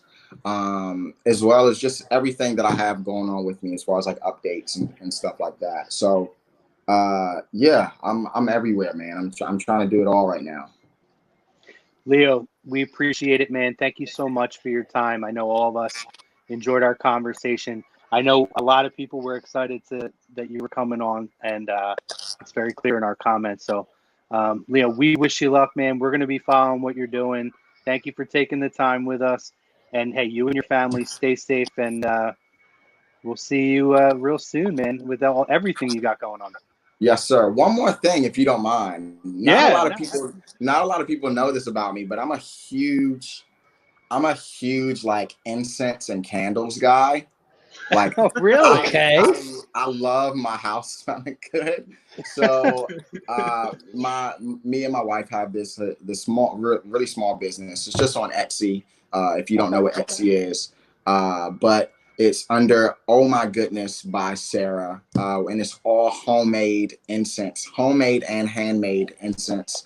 as well as just everything that I have going on with me as far as like updates and stuff like that. So yeah, I'm everywhere, man. I'm trying to do it all right now. Lio, we appreciate it, man. Thank you so much for your time. I know all of us enjoyed our conversation. I know a lot of people were excited that you were coming on, and it's very clear in our comments. So, Lio, we wish you luck, man. We're going to be following what you're doing. Thank you for taking the time with us. And, hey, you and your family stay safe, and we'll see you real soon, man, with everything you got going on. Yes, sir. One more thing, if you don't mind. Not a lot of people know this about me, but I'm a huge like incense and candles guy. Like, oh, really? Okay. I love my house smelling good. So, me and my wife have this small, really small business. It's just on Etsy. If you don't know what Etsy is, but it's under Oh My Goodness by Sarah, and it's all homemade incense, homemade and handmade incense.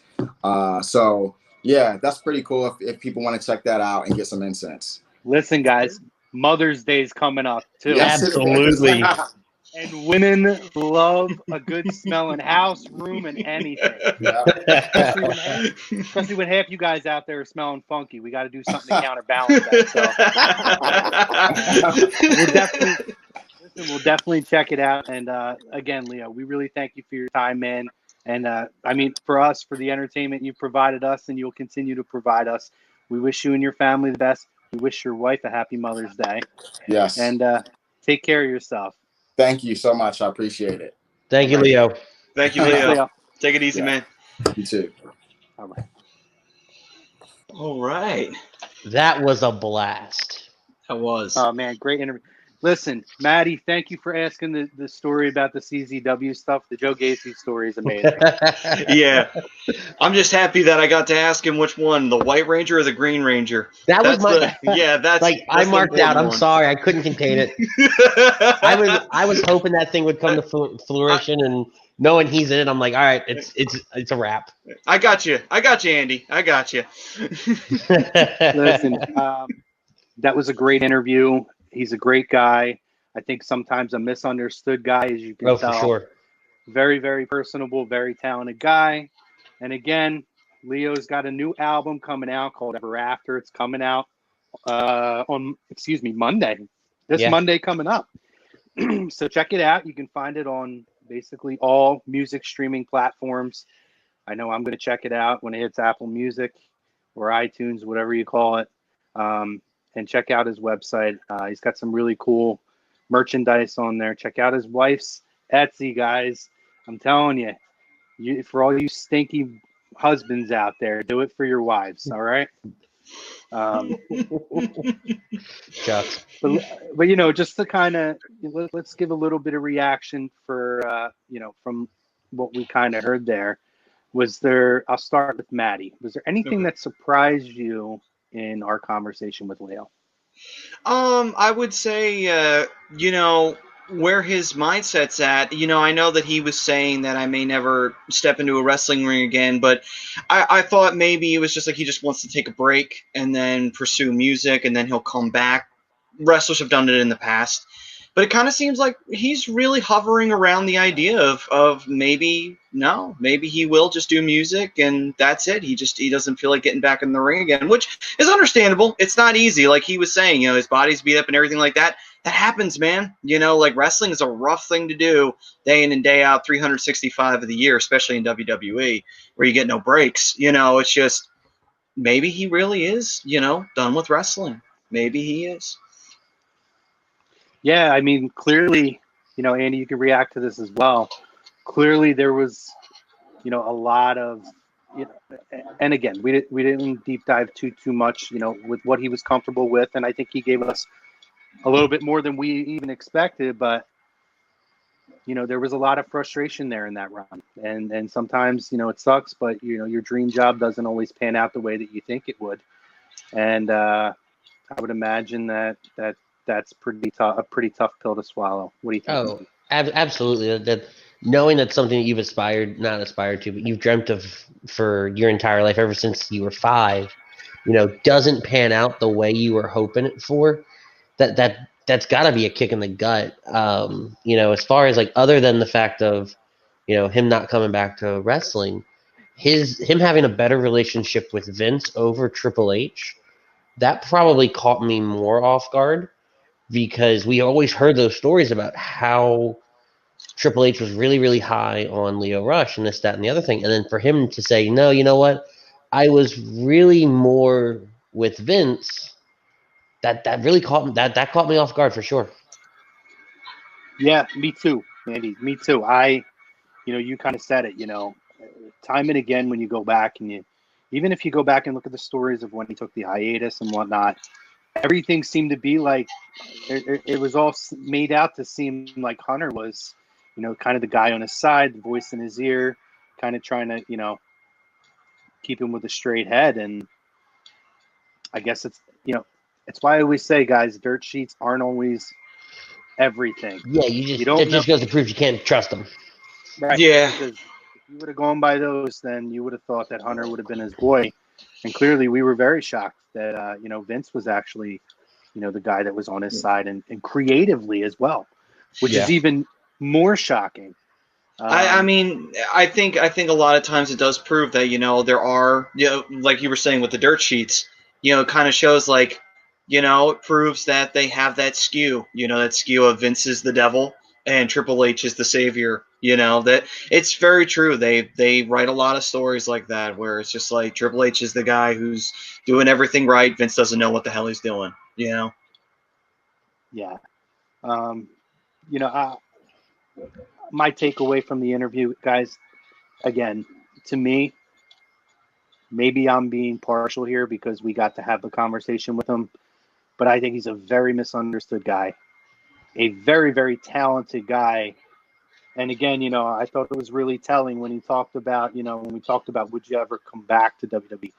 So yeah, that's pretty cool if people want to check that out and get some incense. Listen, guys, Mother's Day is coming up too. Yes, absolutely. And women love a good smelling house, room, and anything. Yeah. Especially when half you guys out there are smelling funky. We got to do something to counterbalance that. So we'll definitely check it out. And again, Lio, we really thank you for your time, man. And I mean, for us, for the entertainment you provided us, and you'll continue to provide us. We wish you and your family the best. We wish your wife a happy Mother's Day. Yes. And take care of yourself. Thank you so much. I appreciate it. Thank you, Lio. Thank you, Lio. Take it easy, man. You too. All right. All right. That was a blast. I was. Oh man, great interview. Listen, Maddie, thank you for asking the story about the CZW stuff. The Joe Gacy story is amazing. Yeah. I'm just happy that I got to ask him which one, the White Ranger or the Green Ranger. That was that's like I the marked out. important I'm one. sorry, I couldn't contain it. I was hoping that thing would come to fruition, and knowing he's in it, I'm like, all right, it's a wrap. I got you, Andy. I got you. Listen, that was a great interview. He's a great guy. I think sometimes a misunderstood guy, as you can tell. For sure. Very, very personable, very talented guy. And again, Leo's got a new album coming out called Ever After. It's coming out on Monday. Monday coming up. So check it out. You can find it on basically all music streaming platforms. I know I'm going to check it out when it hits Apple Music or iTunes, whatever you call it. And check out his website. He's got some really cool merchandise on there. Check out his wife's Etsy, guys. I'm telling you, for all you stinky husbands out there, do it for your wives, all right? Chucks. But you know, just to kind of let's give a little bit of reaction for from what we kind of heard there. I'll start with Maddie. Was there anything that surprised you in our conversation with Leo? I would say, where his mindset's at. I know that he was saying that I may never step into a wrestling ring again, but I thought maybe it was just like he just wants to take a break and then pursue music, and then he'll come back. Wrestlers have done it in the past, but it kind of seems like he's really hovering around the idea of maybe he will just do music and that's it. He doesn't feel like getting back in the ring again, which is understandable. It's not easy. Like he was saying, his body's beat up and everything like that. That happens, man. Like wrestling is a rough thing to do day in and day out, 365 of the year, especially in WWE where you get no breaks. It's just maybe he really is, done with wrestling. Maybe he is. Yeah, I mean, clearly, Andy, you can react to this as well. Clearly, there was, a lot of, and again, we didn't deep dive too much, with what he was comfortable with, and I think he gave us a little bit more than we even expected. But, there was a lot of frustration there in that run, and sometimes, it sucks, but your dream job doesn't always pan out the way that you think it would, and I would imagine that's a pretty tough pill to swallow. What do you think? Oh, absolutely. That knowing that's something that you've not aspired to, but you've dreamt of for your entire life ever since you were 5, doesn't pan out the way you were hoping it for. That's got to be a kick in the gut. As far as like other than the fact of, him not coming back to wrestling, him having a better relationship with Vince over Triple H, that probably caught me more off guard. Because we always heard those stories about how Triple H was really, really high on Lio Rush and this, that, and the other thing. And then for him to say, no, you know what? I was really more with Vince. That really caught me. That caught me off guard for sure. Yeah, me too, Andy. Me too. You kind of said it, time and again when you go back and even if you go back and look at the stories of when he took the hiatus and whatnot, everything seemed to be like it was all made out to seem like Hunter was, kind of the guy on his side, the voice in his ear, kind of trying to, keep him with a straight head. And I guess it's why I always say, guys, dirt sheets aren't always everything. Yeah, it just goes to prove you can't trust them. Right. Yeah. Because if you would have gone by those, then you would have thought that Hunter would have been his boy. And clearly we were very shocked that, Vince was actually, the guy that was on his side and creatively as well, which is even more shocking. I mean, I think a lot of times it does prove that, there are, like you were saying with the dirt sheets, it kind of shows like, it proves that they have that skew, that skew of Vince is the devil and Triple H is the savior. That it's very true. They write a lot of stories like that where it's just like Triple H is the guy who's doing everything right. Vince doesn't know what the hell he's doing. Yeah. My takeaway from the interview, guys, again, to me, maybe I'm being partial here because we got to have the conversation with him, but I think he's a very misunderstood guy, a very, very talented guy. And again, I thought it was really telling when he talked about, when we talked about would you ever come back to WWE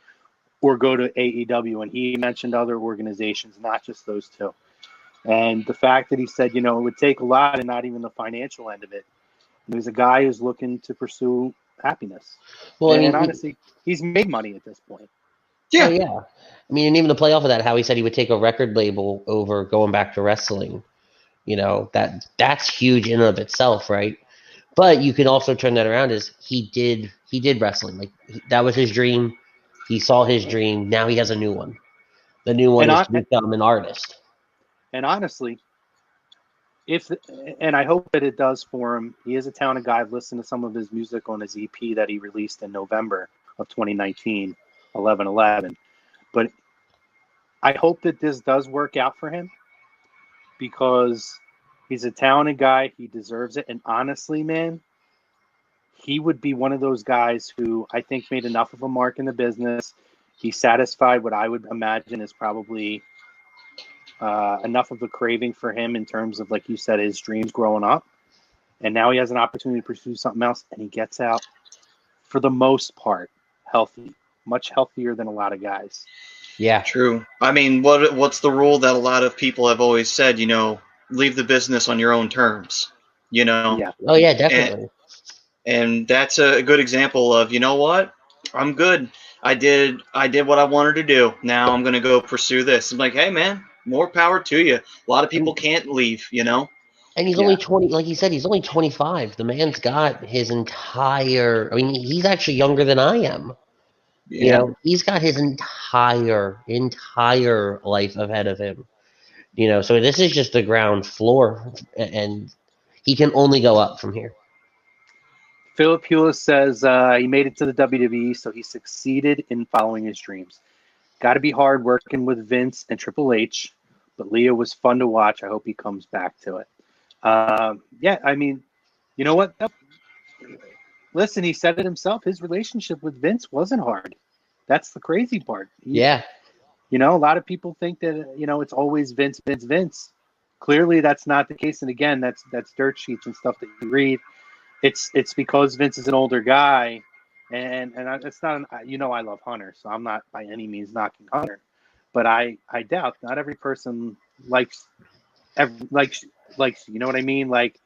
or go to AEW, and he mentioned other organizations, not just those two. And the fact that he said, it would take a lot and not even the financial end of it. He's a guy who's looking to pursue happiness. Well, and honestly, he's made money at this point. Yeah. Oh, yeah. I mean, and even to play off of that, how he said he would take a record label over going back to wrestling. That's huge in and of itself, right? But you can also turn that around as he did wrestling. Like that was his dream. He saw his dream. Now he has a new one. The new one is to become an artist. And honestly, and I hope that it does for him. He is a talented guy. I've listened to some of his music on his EP that he released in November of 2019, 11/11. But I hope that this does work out for him because he's a talented guy. He deserves it. And honestly, man, he would be one of those guys who I think made enough of a mark in the business. He satisfied what I would imagine is probably enough of a craving for him in terms of, like you said, his dreams growing up. And now he has an opportunity to pursue something else, and he gets out, for the most part, healthy, much healthier than a lot of guys. Yeah. True. I mean, what's the rule that a lot of people have always said, leave the business on your own terms, Yeah. Oh, yeah, definitely. And that's a good example of, what? I'm good. I did what I wanted to do. Now I'm going to go pursue this. I'm like, hey, man, more power to you. A lot of people can't leave, And he's only 20, like you said, he's only 25. The man's got his entire, he's actually younger than I am. Yeah. He's got his entire life ahead of him. So this is just the ground floor, and he can only go up from here. Philip Hewlett says he made it to the WWE, so he succeeded in following his dreams. Got to be hard working with Vince and Triple H, but Lio was fun to watch. I hope he comes back to it. Yeah, I mean, you know what? Listen, he said it himself. His relationship with Vince wasn't hard. That's the crazy part. Yeah. A lot of people think that, it's always Vince. Clearly, that's not the case. And again, that's dirt sheets and stuff that you read. It's because Vince is an older guy, and it's not. I love Hunter, so I'm not by any means knocking Hunter, but I doubt not every person likes. You know what I mean? Like,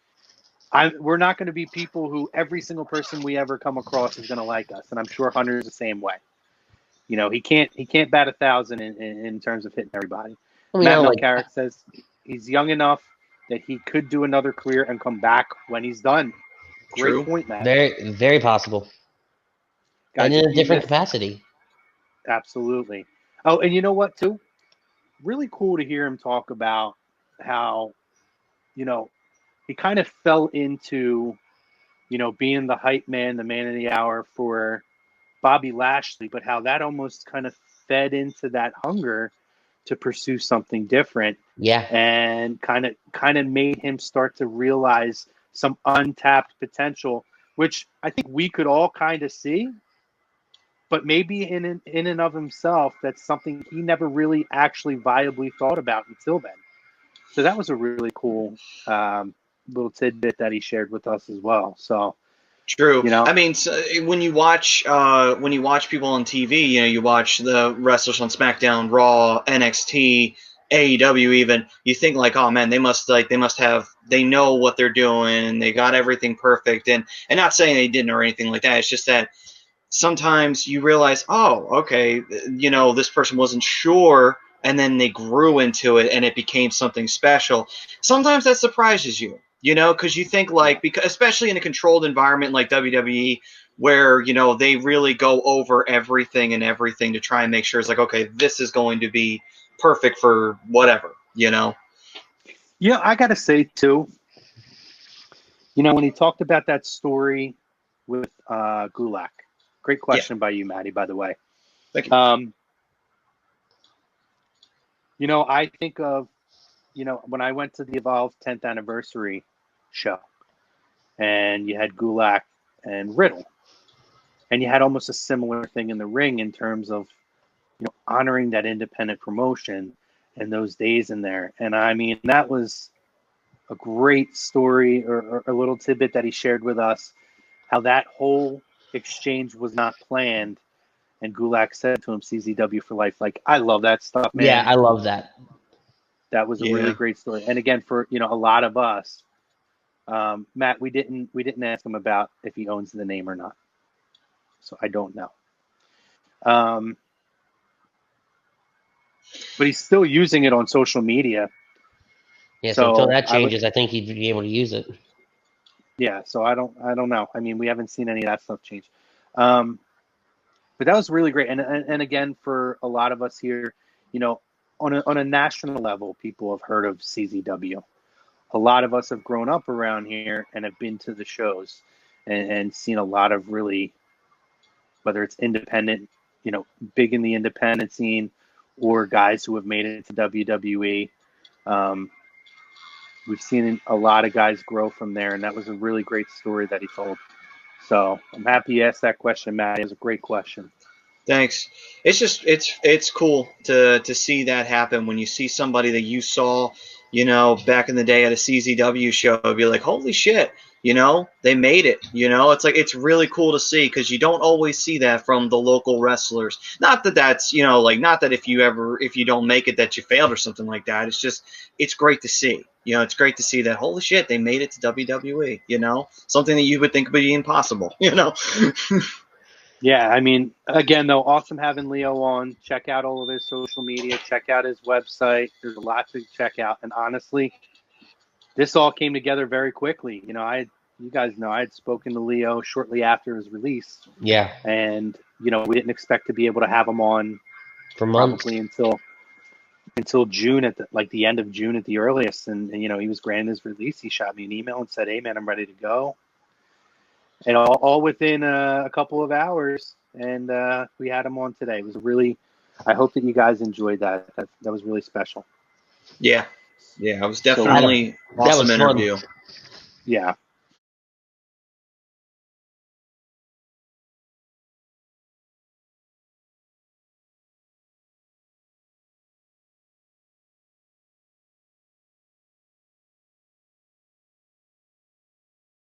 we're not going to be people who every single person we ever come across is going to like us, and I'm sure Hunter's the same way. He can't bat 1,000 in terms of hitting everybody. Matt Melcarrick says he's young enough that he could do another career and come back when he's done. Great point, Matt. Very, very possible. And in a different capacity. Absolutely. Oh, and you know what, too? Really cool to hear him talk about how, he kind of fell into, being the hype man, the man of the hour for Bobby Lashley, but how that almost kind of fed into that hunger to pursue something different. Yeah. And kind of made him start to realize some untapped potential, which I think we could all kind of see, but maybe in and of himself, that's something he never really actually viably thought about until then. So that was a really cool little tidbit that he shared with us as well. So true. I mean, so when you watch people on TV, you watch the wrestlers on SmackDown, Raw, NXT, AEW even, you think like, oh man, they know what they're doing and they got everything perfect. And not saying they didn't or anything like that. It's just that sometimes you realize, oh, okay, this person wasn't sure, and then they grew into it and it became something special. Sometimes that surprises you, because you think because especially in a controlled environment like WWE, where, they really go over everything to try and make sure it's like, okay, this is going to be perfect for whatever, Yeah, I got to say, too, when he talked about that story with Gulak, great question by you, Maddie, by the way. Thank you. I think of, when I went to the Evolve 10th anniversary show, and you had Gulak and Riddle, and you had almost a similar thing in the ring in terms of, honoring that independent promotion and those days in there. And I mean, that was a great story, or a little tidbit that he shared with us, how that whole exchange was not planned. And Gulak said to him, CZW for life. Like, I love that stuff, man. Yeah, I love that. That was a really great story. And again, for, you know, a lot of us, Matt, we didn't ask him about if he owns the name or not. So I don't know. But he's still using it on social media. Yeah, so until that changes, I think he'd be able to use it. Yeah, so I don't know. I mean, we haven't seen any of that stuff change. But that was really great. And again, for a lot of us here, you know, on a national level, people have heard of CZW. A lot of us have grown up around here and have been to the shows and seen a lot of really, whether it's independent, you know, big in the independent scene, or guys who have made it to WWE. We've seen a lot of guys grow from there, and that was a really great story that he told. So I'm happy you asked that question, Matt. It was a great question. Thanks. It's just it's cool to see that happen when you see somebody that you saw, you know, back in the day at a CZW show. Be like, holy shit, you know, they made it. You know, it's like, it's really cool to see, because you don't always see that from the local wrestlers. Not that that's, you know, like, not that if you don't make it that you failed or something like that. It's just, it's great to see. You know, it's great to see that, holy shit, they made it to WWE, you know, something that you would think would be impossible, you know. Yeah, I mean, again, though, awesome having Lio on. Check out all of his social media. Check out his website. There's a lot to check out. And honestly, this all came together very quickly. You know, you guys know I had spoken to Lio shortly after his release. Yeah. And, you know, we didn't expect to be able to have him on for months. Probably until June, at the end of June at the earliest. And, you know, he was granted his release. He shot me an email and said, hey, man, I'm ready to go. And all within a couple of hours, and we had him on today. It was really, I hope that you guys enjoyed that. That was really special. Yeah, it was definitely awesome interview. Yeah,